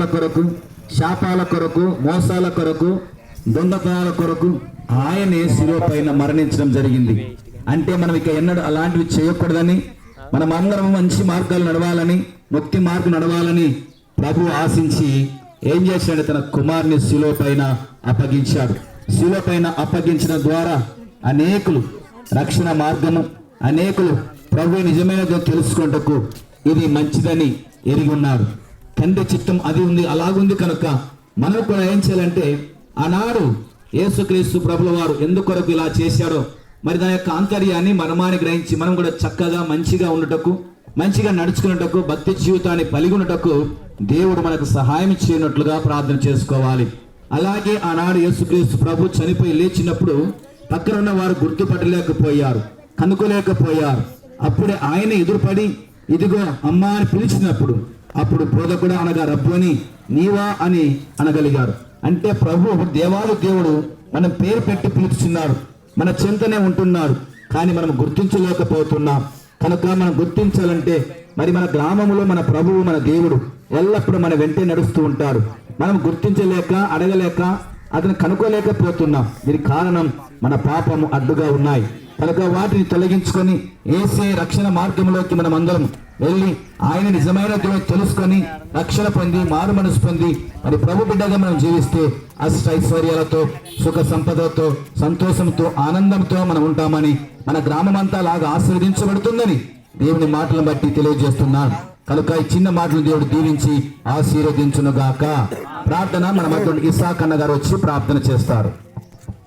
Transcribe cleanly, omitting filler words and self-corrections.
రోగాల కొరకు, శాపాల కొరకు, మోసాల కొరకు, దొంగతనాల కొరకు ఆయనే శిలువ పైన మరణించడం జరిగింది. అంటే మనం ఇక ఎన్నడూ అలాంటివి చేయకూడదని, మనం అందరం మంచి మార్గాలు నడవాలని, ముక్తి మార్గం నడవాలని ప్రభు ఆశించి ఏం చేశాడు? తన కుమారుని శిలువ పైన అప్పగించాడు. శిలువ పైన అప్పగించడం ద్వారా అనేకులు రక్షణ మార్గము, అనేకులు ప్రభు నిజమైనదో తెలుసుకుంటకు ఇది మంచిదని ఎరిగి ఉన్నారు. తండ్రి చిత్తం అది ఉంది, అలాగుంది కనుక మనం కూడా ఏం చేయాలంటే, ఆనాడు యేసుక్రీస్తు ప్రభుల వారు ఎందుకొరకు ఇలా చేశాడో మరి దాని యొక్క ఆంతర్యాన్ని మర్మాన్ని గ్రహించి మనం కూడా చక్కగా మంచిగా ఉండటకు, మంచిగా నడుచుకున్నటకు, భక్తి జీవితాన్ని కలిగి ఉండటకు దేవుడు మనకు సహాయం చేయనట్లుగా ప్రార్థన చేసుకోవాలి. అలాగే ఆనాడు యేసుక్రీస్తు ప్రభు చనిపోయి లేచినప్పుడు పక్కన ఉన్న వారు గుర్తుపట్టలేకపోయారు, కనుక్కోలేకపోయారు. అప్పుడే ఆయన ఎదురుపడి ఇదిగో అమ్మా అని పిలిచినప్పుడు అప్పుడు బోధకుడు అనగా రబ్బుని నీవా అని అనగలిగారు. అంటే ప్రభు దేవాలు దేవుడు మనం పేరు పెట్టి పిలుచున్నారు, మన చింతనే ఉంటున్నారు, కానీ మనం గుర్తించలేకపోతున్నాం. కనుక మనం గుర్తించాలంటే మరి మన గ్రామంలో మన ప్రభువు, మన దేవుడు ఎల్లప్పుడూ మన వెంటే నడుస్తూ ఉంటారు. మనం గుర్తించలేక, అడగలేక, అతను కనుక్కోలేకపోతున్నాం. దీనికి కారణం మన పాపము అడ్డుగా ఉన్నాయి. కనుక వాటిని తొలగించుకొని యేసే రక్షణ మార్గంలోకి మనం అందరం వెళ్ళి ఆయన నిజమైన దేవుడు తెలుసుకొని రక్షణ పొంది, మారు మనసు పొంది మరి ప్రభు బిడ్డగా మనం జీవిస్తే అష్ట ఐశ్వర్యాలతో, సుఖ సంపదతో, సంతోషంతో, ఆనందంతో మనం ఉంటామని, మన గ్రామం అంతా లాగా ఆశీర్వదించబడుతుందని దేవుని మాటలను బట్టి తెలియజేస్తున్నాను. కనుక ఈ చిన్న మాటలు దేవుడు దీవించి ఆశీర్వదించునుగాక. ప్రార్థన మన మధ్య ఇస్సాక్ అన్న గారు వచ్చి ప్రార్థన చేస్తారు.